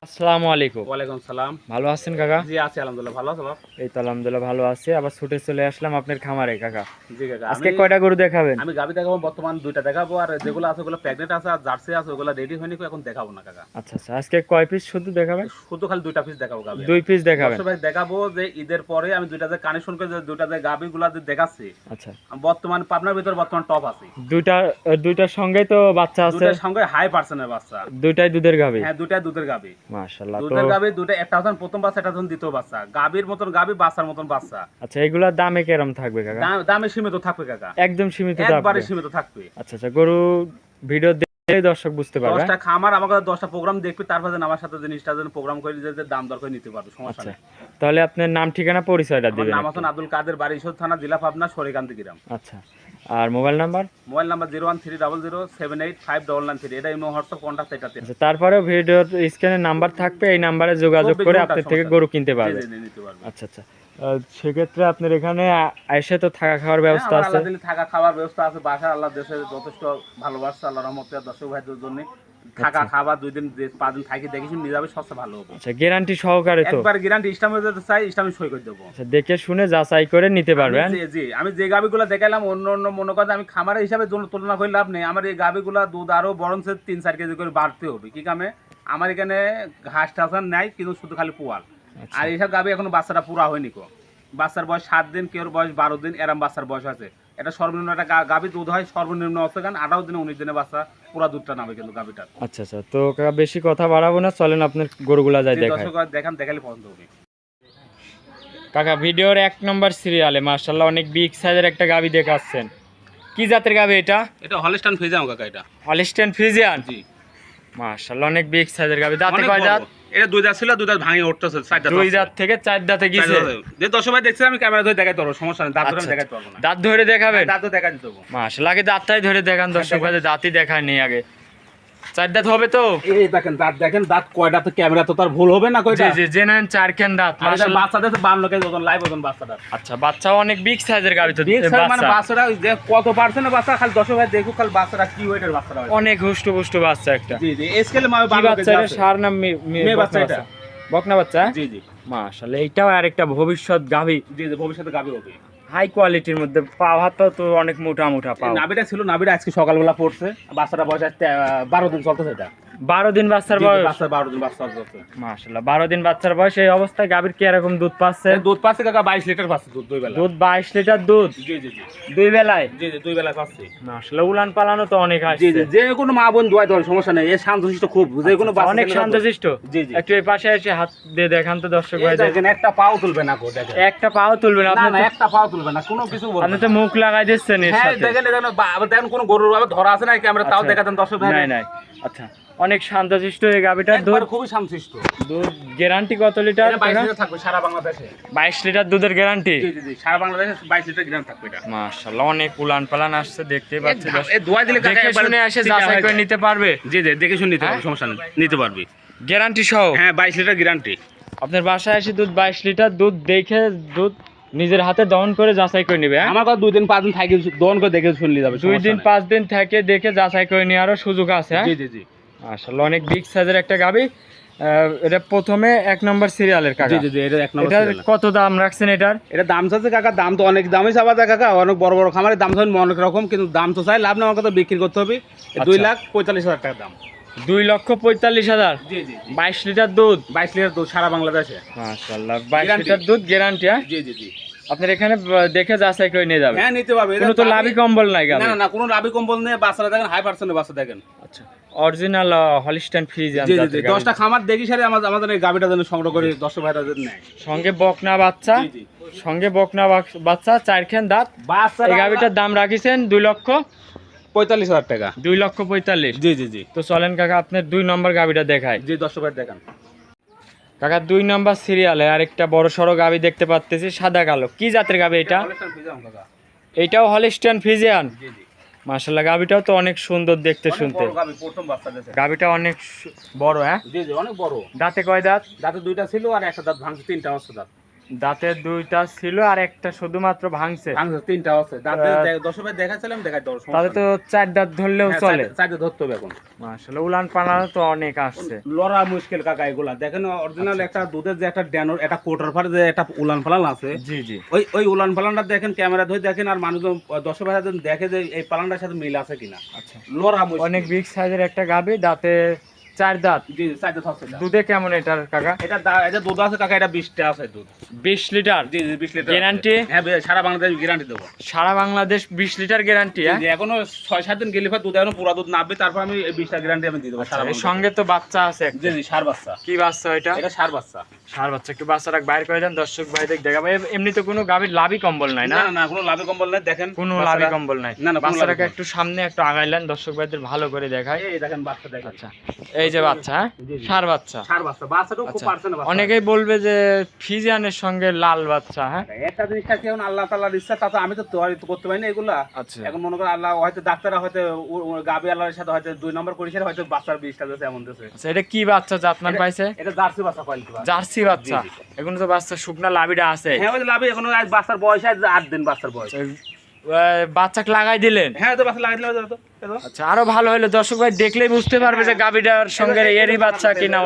আসসালামু আলাইকুম। ওয়ালাইকুম সালাম। ভালো আছেন কাকা? জি আছি আলহামদুলিল্লাহ, ভালো আছো বাপ? এই তো আলহামদুলিল্লাহ ভালো আছি। আবার ছুটে চলে আসলাম আপনার খামারে কাকা। জি কাকা, আজকে কয়টা গরু দেখাবেন? আমি গাভী দেখাবো, বর্তমান দুইটা দেখাবো, আর যেগুলো আছে ওগুলো প্রেগনেন্ট আছে আর জার্সি আছে ওগুলো রেডি হয়নি, এখন দেখাবো না কাকা। আচ্ছা আচ্ছা, আজকে কয় পিস শুধু দেখাবেন? শুধু খালি দুইটা পিস দেখাবো গাভী। দুই পিস দেখাবেন? ভাই দেখাবো যে ঈদের পরে আমি দুইটা যে কানেকশন করে যে দুইটা যে গাভী গুলা যে দেখাচ্ছি, আচ্ছা, বর্তমান পাবনার ভিতর বর্তমান টপ আছে। দুইটার সঙ্গেই তো বাচ্চা আছে? দুইটার সঙ্গে হাই পার্সেন্টের বাচ্চা। দুইটাই দুধের গাভী? হ্যাঁ, দুইটাই দুধের গাভী। মাশাআল্লাহ। তো দুধের গাভী দুইটা, একটা হচ্ছে প্রথম বাচ্চা, একটা হচ্ছে দ্বিতীয় বাচ্চা। গাভীর মতন গাভী, বাচ্চার মতন বাচ্চা। আচ্ছা, এগুলার দামে কিরকম থাকবে কাকা? দামে সীমিত থাকবে কাকা, একদম সীমিত থাকবে? একবারে সীমিত থাকবে। আচ্ছা আচ্ছা, গরু ভিডিও দেখলে দর্শক বুঝতে পারবে। 10টা খামার আমাকে 10টা প্রোগ্রাম দেখবে, তারপর যেন আমার সাথে জিনিসটা যেন প্রোগ্রাম করে যে দাম দর করে নিতে পারবে, সমস্যা আচ্ছা, নেই। তাহলে আপনার নাম ঠিকানা পরিচয়টা দিবেন? নাম হাসান আব্দুল কাদের, বাড়ি ঈশ্বর থানা, জেলা পাবনা, সরিকান্তি গ্রাম। আচ্ছা, আর মোবাইল নাম্বার? Mobile number 01300785993। এটা ইমো হোয়াটসঅ্যাপ কন্টাক্ট এটাতে। আচ্ছা, তারপরেও ভিডিওর স্ক্রিনে নাম্বার থাকবে, এই নাম্বারে যোগাযোগ করে আপনার থেকে গরু কিনতে পারবে। আচ্ছা আচ্ছা, সেক্ষেত্রে আপনার এখানে এসে তো থাকা খাওয়ার ব্যবস্থা আছে? আল্লাহ দিলে থাকা খাওয়ার ব্যবস্থা আছে, বাসা আল্লাহ দেশে যথেষ্ট ভালোবাসা, আল্লাহর রহমতে দর্শক ভাইদের জন্য থাকা খাবার 2 দিন 5 দিন থাকি দেখে শুনে নিয়ে যাবে, সবচেয়ে ভালো হবে। আচ্ছা, গ্যারান্টি সহকারে তো? একবার গ্যারান্টি, ইসলামে যদি চাই ইসলামে সই করে দেবো। আচ্ছা, দেখে শুনে যাচাই করে নিতে পারবেন? জি জি, আমি যে গাভিগুলো দেখালাম অন্য অন্য মনে করেন আমি খামারের হিসাবে তুলনা করে লাভ নেই। আমার এই গাভিগুলো দুধ আরো বরঞ্চ 3-4 কেজি করে বাড়তে হবে। কি কামে? আমার এখানে ঘাস টাসান নাই, কিন্তু শুধু খালি পোয়াল। আর এইসব গাভি এখনো বাচ্চাটা পুরা হয়নি কো। বাচ্চার বয়স 7 দিন, কেউ বয়স 12 দিন, এরম বাচ্চার বয়স আছে। এটা সর্বনিম্ন একটা গাভি দুধ হয় সর্বনিম্ন হচ্ছে কারণ 18 দিনে 19 দিনে বাচ্চা পুরা দুধটা নামে কিন্তু গাভিটা। আচ্ছা আচ্ছা, তো কাকা বেশি কথা বাড়াবো না, চলেন আপনার গরুগুলা যাই দেখাই। দর্শক দেখান, দেখালে পছন্দ হবে। কাকা, ভিডিওর 1 নম্বর সিরিয়ালে মাশাআল্লাহ অনেক বিগ সাইজের একটা গাভি দেখাচ্ছেন। কি জাতের গাভি এটা? এটা হলস্টাইন ফ্রিজিয়ান কাকা। এটা হলস্টাইন ফ্রিজিয়ান? জি। মাশাআল্লাহ অনেক বিগ সাইজের গাভি। দাঁতে কয় দাঁত? এটা 2 দাঁত ছিল, 2 দাঁত ভাঙে উঠতেছে, 4 দাঁত। 2 দাঁত থেকে 4 দাঁতে গিয়েছে। যে দর্শক ভাই দেখছে আমি ক্যামেরা ধরে দেখাইতে পারবো, সমস্যা নেই। দাঁত ধরে দেখাইতে পারবো না। দাঁত ধরে দেখাবেন? দাঁত তো দেখাই দিতে পারবো। মাশাআল্লাহ, আগে দাঁতটাই ধরে দেখান দর্শক ভাই, দাঁতই দেখায় নেই আগে। 4 দাঁত হবে তো? এই দেখেন দাঁত, দেখেন দাঁত কয়টা, তো ক্যামেরা তো তার ভুল হবে না কয়টা? জি জি, জেনেন 4 খান দাঁত। মাশাআল্লাহ, বাচ্চাদের তো 52 কেজি ওজন, লাইভ ওজন বাচ্চাটা। আচ্ছা, বাচ্চাও অনেক বিগ সাইজের গাভি তো? মানে বাচ্চাটা যে কত পার্সেন্ট বাচ্চা, খালি দর্শক ভাই দেখুক খালি বাচ্চাটা কি ওয়েটের বাচ্চাটা। অনেক হুষ্ট পুষ্ট বাচ্চা একটা। জি জি, স্কেলে মানে কি বাচ্চা এটা? সার না মেয়ে বাচ্চা? এটা বকনা বাচ্চা? জি জি। মাশাআল্লাহ, এইটাও আরেকটা ভবিষ্যৎ গাভি। জি জি, ভবিষ্যতে গাভি হবে। হাই কোয়ালিটির মধ্যে। পা হাতটাও তো অনেক মোটা মোটা পা। নাভিটা ছিল, নাভিটা আজকে সকালবেলা পড়ছে। বাচ্চাটা বয়স 12 দিন চলতেছে। এটা 12 দিন বাচ্চার বয়স? বাচ্চা 12 দিন বাচ্চা চলছে। মাশাআল্লাহ, 12 দিন বাচ্চার বয়স। এই অবস্থায় গাভীর কি এরকম দুধ পাচ্ছে? দুধ পাচ্ছে কাকা 22 লিটার পাচ্ছে দুধ, 2 বেলা। দুধ 22 লিটার দুধ? জি জি জি, 2 বেলায়? জি জি, 2 বেলা পাচ্ছে। মাশাআল্লাহ, উলান পালানো তো অনেক আসছে। জি জি, যে কোনো মা বোন দোয়া দেওয়ার সমস্যা নেই। এ শান্তশিষ্ট খুব, যে কোনো বাচ্চা অনেক শান্তশিষ্ট। জি জি, একটু এই পাশে এসে হাত দিয়ে দেখান তো দর্শক ভাই। দেখেন একটা পাও তুলবে না কো, দেখেন একটা পাও তুলবে না? না না, একটা পাও তুলবে না, কোনো কিছু বলবে না। আপনি তো মুখ লাগাই দিচ্ছেন এর হ্যাঁ, সাথে। দেখেন দেখেন কোন গরুর আবার ধরা আছে না ক্যামেরা, তাও দেখাতেন দর্শক ভাই। নাই নাই, আচ্ছা, অনেক শান্তশিষ্ট এই গাভীটার দুধ? খুবই শান্তশিষ্ট। দুধ গ্যারান্টি কত লিটার? 22 লিটার থাকবে সারা বাংলাদেশে। 22 লিটার দুধের গ্যারান্টি? জি জি জি, সারা বাংলাদেশে 22 লিটার গ্রাম থাকবে এটা। মাশাআল্লাহ, অনেক উলান পালান আসছে, দেখতেই পাচ্ছি। এই দোয়া দিলে কাকা দেখে শুনে এসে যাচাই করে নিতে পারবে? জি জি, দেখে শুনে নিতে পারবে, সমস্যা নেই, নিতে পারবি গ্যারান্টি সহ? হ্যাঁ, 22 লিটার গ্যারান্টি। আপনার বাসায় এসে দুধ 22 লিটার দুধ দেখে দুধ নিজের হাতে দহন করে যাচাই করে নিবে? আমার কথা 2 দিন 5 দিন থাকে দহন করে দেখে শুনলে যাবে। 2 দিন 5 দিন থেকে দেখে যাচাই করে নেওয়ারও সুযোগ আছে? জি জি জি, মাশাআল্লাহ, অনেক বিগ সাইজের একটা গাভী। এটা প্রথমে 1 নম্বর সিরিয়ালের কাকা? জি জি জি, এটা 1 নম্বর এটার সিরিয়াল। কত দাম রাখছেন এটার? এটা দাম চাচ্ছে কাকা, দাম তো অনেক দামই চাওয়া যায় কাকা। অনেক বড় বড় খামারে দাম চাই অনেক রকম, কিন্তু দাম তো চাই লাভ না, আমার কথা বিক্রি করতে হবে। 2,45,000 টাকা দাম। 2,45,000? জি জি, 22 লিটার দুধ? 22 লিটার দুধ সারা বাংলাদেশে। মাশাআল্লাহ, 22 লিটার দুধ গ্যারান্টি? জি জি জি, আপনার এখানে দেখে যাচাই করে নিয়ে যাবে? হ্যাঁ, নিতে পারবে। কোনো তো লাভি কম্বল নাই গাবে? না না, কোনো লাভি কম্বল নেই। বাচ্চারা দেখেন হাই পার্সেন্টের বাচ্চা দেখেন। আচ্ছা, অরিজিনাল হলস্টাইন ফ্রিজিয়ান জি জি জাতের জি, গাভী। 10টা খামার দেখি সারে আমাদের এই গাবিটা যেন সংগ্রহ করে 10 ভাইরা যেন নেয়। সঙ্গে বকনা বাচ্চা? জি জি, সঙ্গে বকনা বাচ্চা, 4 খান দাঁত। বাচ্চা এই গাভীটার দাম রাখিছেন 2,45,000 টাকা। 2,45,000? জি জি জি, তো চলেন কাকা আপনার 2 নম্বর গাভীটা দেখায়। জি 10 ভাই দেখান কাকা, 2 নম্বর সিরিয়ালে আরেকটা বড় সড়ো গাভী দেখতে পাচ্তেছি, সাদা কালো। কি জাতের গাভী এটা? এইটাও হলস্টাইন ফ্রিজিয়ান? জি জি, মাশাআল্লাহ, গাভীটাও তো অনেক সুন্দর দেখতে শুনতে। গাবি প্রথম বাচ্চা দিয়েছে। গাভীটা অনেক বড়। হ্যাঁ, জি জি, অনেক বড়। দাঁতে কয় দাঁত? দাঁতে 2টা ছিল আর একটা দাঁত ভাঙছে, 3টা অবস্থা দাঁত। দাঁতে দুইটা ছিল আর একটা শুধুমাত্র ভাঙছে, তিনটা আছে দাঁতে দশ ভাই দেখাচ্ছিলাম দেখাই দশ তাহলে তো 4 দাঁত ধরলেও চলে। চাইতে ধরতে হবে এখন। মাশাআল্লাহ উলান পালা তো অনেক আসছে, লড়া মুশকিল কাকা এগুলা দেখেন অরিজিনাল একটা দুধের যে একটা ড্যানোর একটা কোটার ফার যে একটা উলান পালান আছে, জি জি ওই উলান পালানটা দেখেন ক্যামেরা ধরে দেখেন আর মানুষজন দশ ভাই দেখে যে এই পালানটার সাথে মিল আছে কিনা। আচ্ছা লড়া মুশকিল। অনেক বিগ সাইজের একটা গাভী, দাঁতে 4 দাঁত। জি চাইতে ধরছে দুধে কেমন এটার কাকা? এটা দুধ আছে কাকা, এটা 20টা আছে দুধ। 20 লিটার জি 20 লিটার গ্যারান্টি? হ্যাঁ সারা বাংলাদেশ গ্যারান্টি দেবো। সারা বাংলাদেশ 20 লিটার গ্যারান্টি? হ্যাঁ যে এখনো 6-7 দিন গেলে দুধ এখনো পুরা দুধ নামবে, তারপর আমি 20টা গ্যারান্টি আমি দিয়ে দেবো সারা এর বাংলাদেশ। সঙ্গে তো বাচ্চা আছে একটা। জি ষাঁড় বাচ্চা। কি বাচ্চা এটা? এটা ষাঁড় বাচ্চা। ষাঁড় বাচ্চা, একটু বাচ্চাটা বাইরে করে দেন, দর্শক ভাইদের দেখাবো। এমনি তো কোনো গাভীর লাভি কম্বল নাই না? না না কোনো লাভে কম্বল নাই, দেখেন কোনো বাচ্চাটা। লাভি কম্বল নাই। না না কোনো বাচ্চাটাকে লাভি একটু সামনে একটু আগাইলেন, দর্শক ভাইদের ভালো করে দেখায়। এই দেখেন বাচ্চা দেখেন। আচ্ছা এই যে বাচ্চা, হ্যাঁ জি, জি। ষাঁড় বাচ্চা। ষাঁড় বাচ্চা, বাচ্চাটাও খুব আচ্ছা, পার্সেন্ট বাচ্চা। অনেকেই বলবে যে ফিজিয়ানের সঙ্গে লাল বাচ্চা, হ্যাঁ একটা জিনিসটা কি এখন আল্লাহ তাআলার ইচ্ছা, তা তো আমি তো তৈরি করতে পারি না এগুলা। আচ্ছা এখন মনে করেন আল্লাহ হয়তো ডাক্তাররা হয়তো গাবি আল্লাহর সাথে হয়তো 2 নম্বর করেছে, হয়তো বাচ্চার 20টা দিয়েছে এমন দিয়েছে। আচ্ছা এটা কি বাচ্চা জাতমান পাইছে? এটা জার্সি বাচ্চা কোয়ালিটি বাচ্চা। জার্সি বাচ্চা। জি, জি। এখনো তো বাচ্চা শুকনা লাভিটা আছে। হ্যাঁ ওই লাভে এখনো আজ বাচ্চার বয়স আজ 8 দিন বাচ্চার বয়স। বাচ্চাকে লাগাই দিলেন? হ্যাঁ তো বাচ্চা লাগাই দিলে হয়ে যেত। আচ্ছা আরো ভালো হলো, দর্শক ভাই দেখলেই বুঝতে পারবে যে গাবিটার সঙ্গে এরই বাচ্চা কিনা।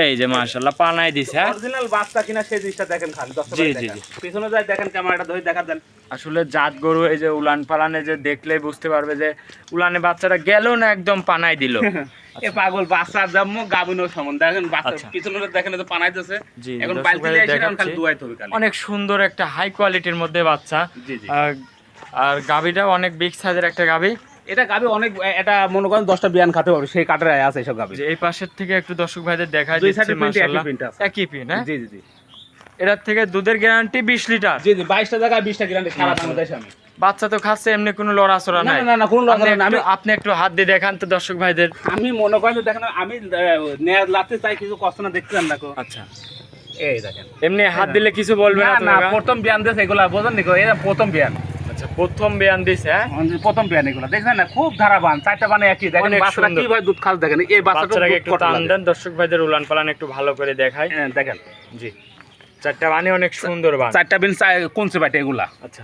এই যে মাশাআল্লাহ পানাই দিছে, হ্যাঁ অরিজিনাল বাচ্চা কিনা সেই জিনিসটা দেখেন খালি দর্শক জি, ভাই জি, দেখেন। জি। পিছনে যাই দেখেন ক্যামেরাটা ধরে দেখা দেন। আসলে জাত গরু এই যে উলান পালানে যে দেখলেই বুঝতে পারবে যে উলানে বাচ্চাটা গেল না একদম পানাই দিল। এ পাগল বাচ্চার জন্ম গাবিনো সমান দেখেন বাচ্চা আচ্ছা। পিছনে দেখেন তো পানাই দিতেছে। জি, এখন দর্শক বালতি ভাই দিয়ে এসে দেখাচ্ছি। খালি দুয়াইতে হবে খালি। অনেক সুন্দর একটা হাই কোয়ালিটির মধ্যে বাচ্চা। জি জি। আর গাবিটাও অনেক বিগ সাইজের একটা গাবি। এটা গাবি অনেক, এটা মনে করেন 10টা বিয়ান খাতে পারবে সেই কাটারে আছে এসব গাবি। যে এই পাশের থেকে একটু দর্শক ভাইদের দেখাই দুই দিচ্ছি সাইডে প্রিন্ট একই মাশাআল্লাহ প্রিন্ট আছে। একই পিন, হ্যাঁ জি জি জি। এটার থেকে দুধের গ্যারান্টি 20 লিটার। জি জি 22টা জায়গায় 20টা গ্যারান্টি সারা বাংলাদেশে আমি। বাচ্চা তো খাচ্ছে, এমনি কোনো লড়াচড়া না নাই? না না কোনো আপনি লড়াই না। একটু- আপনি একটু হাত দিয়ে দেখান তো দর্শক ভাইদের। আমি মনে করেন যে দেখেন আমি নেয়া লাতে চাই কিছু কষ্ট না দেখতে না কো। আচ্ছা এই দেখেন এমনি হাত দিলে কিছু বলবে না না তো না কাকা? প্রথম বিয়ান দিছে এগুলা বোঝেন নি কো, এটা প্রথম বিয়ান। আচ্ছা প্রথম বিয়ান দিছে, হ্যাঁ প্রথম বিয়ান এগুলা দেখছেন না খুব ধারাবান, 4টা বানে একই দেখেন। অনেক বাচ্চাটা সুন্দর। কিভাবে দুধ খাস দেখেন, এই বাচ্চাটা বাচ্চাটাকে দুধ একটু কত টান লাগে। দেন, দর্শক ভাইদের উলান পালান একটু ভালো করে দেখায়। হ্যাঁ, দেখেন জি চারটা বানি অনেক সুন্দর বান। 4টা বিন কোনছে বাটে এগুলা। আচ্ছা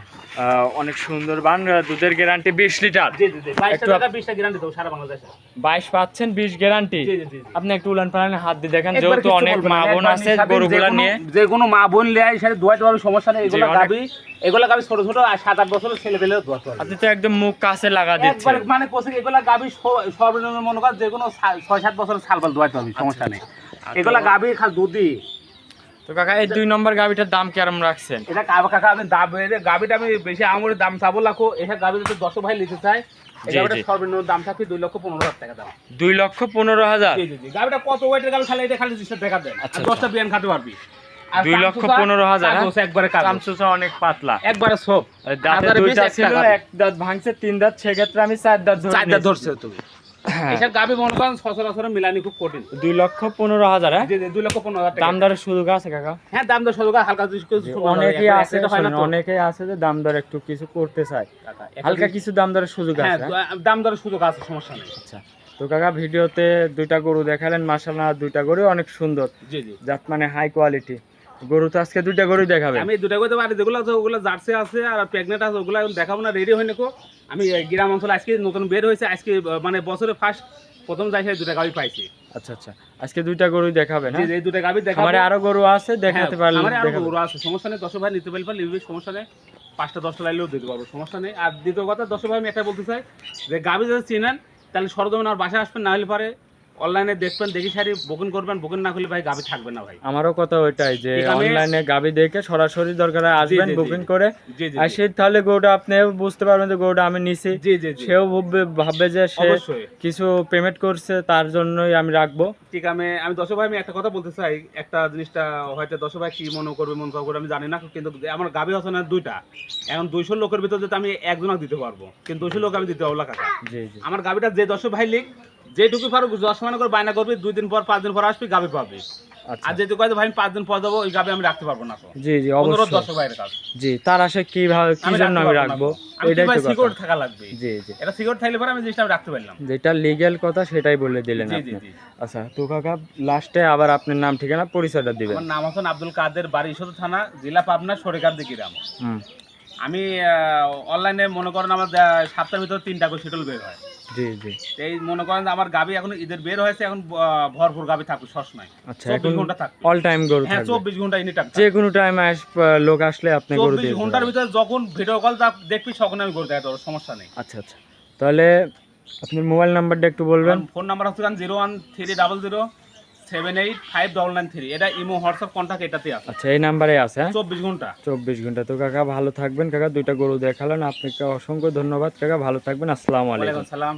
অনেক সুন্দর বান, দুধের গ্যারান্টি 20 লিটার। জি জি জি 22টা একটু জায়গা 20টা গ্যারান্টি দেব সারা বাংলাদেশে। 22 পাচ্ছেন 20 গ্যারান্টি। জি জি জি। আপনি একটু উলান পালানে হাত দিয়ে দেখেন, একবার যেহেতু কিচ্ছু অনেক বলবো না, মা বোন একবার আছে নিঃস্বাধীন গরুগুলা নিয়ে। যে কোনো মা বোন লিয়ে সাথে দুয়াইতে পারবে, সমস্যা নেই। এগুলা অনেক- গাবি, এগুলা গাবি ছোট ছোট আর 7-8 বছরের ছেলে পেলেও দোয়াতে পারবে। আপনি তো একদম মুখ কাছে লাগা দিচ্ছেন। একবার মানে কোসে এগুলা গাবি সর্বনিম্ন মনে কর যে কোনো 6-7 বছরের ছালপাল দোয়াইতে পারবে, সমস্যা নেই। এগুলা গাবি খালি দুধই। তো কাকা এই 2 নম্বর গাবিটার দাম কেমন রাখছেন? এটা কাকা আমি দাম গাবিটা আমি বেশি আঙুরের দাম চাবো লাখো। এটা গাবি যদি 10 ভাই নিতে চায়, এই জি, গাবিটা জি। সর্বনিম্ন দাম থাকবে 2,15,000 টাকা দাম। 2,15,000। জি জি জি। গাবিটা কত ওয়েটের গাবি খালি এটা খালি 20 টাকা দেন। আচ্ছা, আর 10টা বিয়ান খাতে পারবি। আর 2,15,000, হ্যাঁ? কাগজ একবারে কাগজ। চামচুচা অনেক পাতলা। একবারে সব। দাঁতে 2টা ছিল, এক দাঁত ভাঙছে, 3 দাঁত, সেক্ষেত্রে আমি 4 দাঁত ধরে 4টা নিয়েছি। ধরছে তুমি। হ্যাঁ। এসব গাবি মনে করেন সচরাচর মিলানি খুব কঠিন। 2,15,000, হ্যাঁ? জি জি 2,15,000 টাকা। দাম দরের সুযোগ আছে কাকা? হ্যাঁ দাম দর সরকার হালকা কিছু অনেকেই আছে, অনেকেই আছে যে দাম দর একটু কিছু করতে চায়, হালকা কিছু দাম দরের সুযোগ হ্যাঁ আছে, হ্যাঁ? দাম দরের সুযোগ আছে, সমস্যা নেই। আচ্ছা তো কাকা ভিডিওতে 2টা গরু দেখালেন, মাশাআল্লাহ 2টা গরু অনেক সুন্দর, জি জি। জাত মানে হাই কোয়ালিটি গরু। তো আজকে 2টা গরুই দেখাবেন? আমি দুটা করতে পারি, যেগুলো আছে ওগুলো জার্সি আছে আর প্রেগনেন্ট আছে, ওগুলো এখন দেখাবো না, রেডি হয়নি কো। আমি গ্রাম অঞ্চলে আজকে নতুন বের হয়েছে, আজকে মানে বছরে ফার্স্ট প্রথম যাই সেই দুটা গাবি পাইছি। আচ্ছা আচ্ছা আজকে 2টা গরুই দেখাবেন, জি হ্যাঁ? জি এই দুটা গাবি দেখাবো। আমারে আরো গরু আছে, দেখাতে পারলে আমার আরো দেখাবেন। গরু আছে, সমস্যা নেই। 10 ভাই নিতে পারলে নিবি, সমস্যা নেই। 5টা 10টা লাইলেও দিতে পারবো, সমস্যা নেই। আর দ্বিতীয় কথা 10 ভাই আমি একটা বলতে চাই যে গাবি যদি চিনেন তাহলে সরজমিন আর বাসায় আসবেন, না হলে পারে অনলাইনে দেখবেন, দেখি সারি বুকিং করবেন, বুকিং না করলে ভাই গাবি থাকবে না ভাই। আমারও কথা ওইটাই যে ঠিক আমি- অনলাইনে গাবি দেখে সরাসরি দরকার হয় আসবেন, জি, জি, বুকিং জি। করে জি জি আসে, তাহলে গরুটা আপনি বুঝতে পারবেন যে গরুটা আমি নিছি। জি জি জি সেও ভাববে যে সে অবশ্যই। কিছু পেমেন্ট করছে, তার জন্যই আমি রাখবো। ঠিক আমি 10 ভাই আমি একটা কথা বলতে চাই, একটা জিনিসটা হয়তো 10 ভাই কি মনে করবে মন করবে আমি জানি না, কিন্তু আমার গাবি আছে না 2টা, এখন 200 লোকের ভিতর যদি আমি একজনকে দিতে পারবো, কিন্তু 200 লোক আমি দিতে পারবো না কাকা। জি জি আমার গাবিটা যে 10 ভাই লিখ যেটুকু পারো 10 মানে করে বায়না করবি, 2 দিন পর 5 দিন পর আসবি গাবি পাবি। আচ্ছা আর যেহেতু কয় যে ভাই আমি 5 দিন পর যাবো ওই গাবে আমি রাখতে পারবো না তো জি জি অনুরোধ অবশ্যই দর্শক ভাইয়ের কাছে জি তার আশা কিভাবে কি আমি জন্য আমি রাখবো এটাই তো সিকিউর কথা থাকা লাগবে জি জি এটা সিকিউর থাকলে পরে আমি জিনিসটা আমি রাখতে পারলাম যেটা লিগ্যাল কথা সেটাই বলে দিলেন জি আপনি জি জি আচ্ছা তো কাকা লাস্টে আবার আপনার নাম ঠিকানা পরিচয়টা দিবেন আমার নাম হাসান আব্দুল কাদের, বাড়ি ঈশ্বর থানা, জেলা পাবনা, সরেকার গ্রাম। হুম আমি অনলাইনে মনে করেন আমার সপ্তাহের ভিতরে 3টা করে শিডিউল বের হয়। জি জি এই মনে করেন যে আমার গাবি এখন ঈদের বের হয়েছে, এখন ভরপুর গাবি থাকবে সবসময়। আচ্ছা 24 এখন ঘন্টা থাকবে। অল টাইম গরু হ্যাঁ থাকবে 24 ঘন্টা এনি টাইম। যে কোনো টাইম লোক আসলে আপনি গরু 24 দিয়ে ঘন্টার দিবেন। ভিতরে যখন ভিডিও কল দেখবি তখন আমি গরু দেখাতে পারবো, সমস্যা নেই। আচ্ছা আচ্ছা তাহলে আপনার মোবাইল নাম্বারটা একটু বলবেন ফোন নাম্বার হচ্ছে 01300785993। এটা ইমো হোয়াটসঅ্যাপ কন্টাক্ট এটাতে আছে। আচ্ছা এই নাম্বারে আছে হ্যাঁ 24 ঘন্টা। 24 ঘন্টা তো কাকা ভালো থাকবেন কাকা দুইটা গরু দেখালেন আপনাকে অসংখ্য ধন্যবাদ কাকা ভালো থাকবেন আসসালামু আলাইকুম ওয়ালাইকুম সালাম।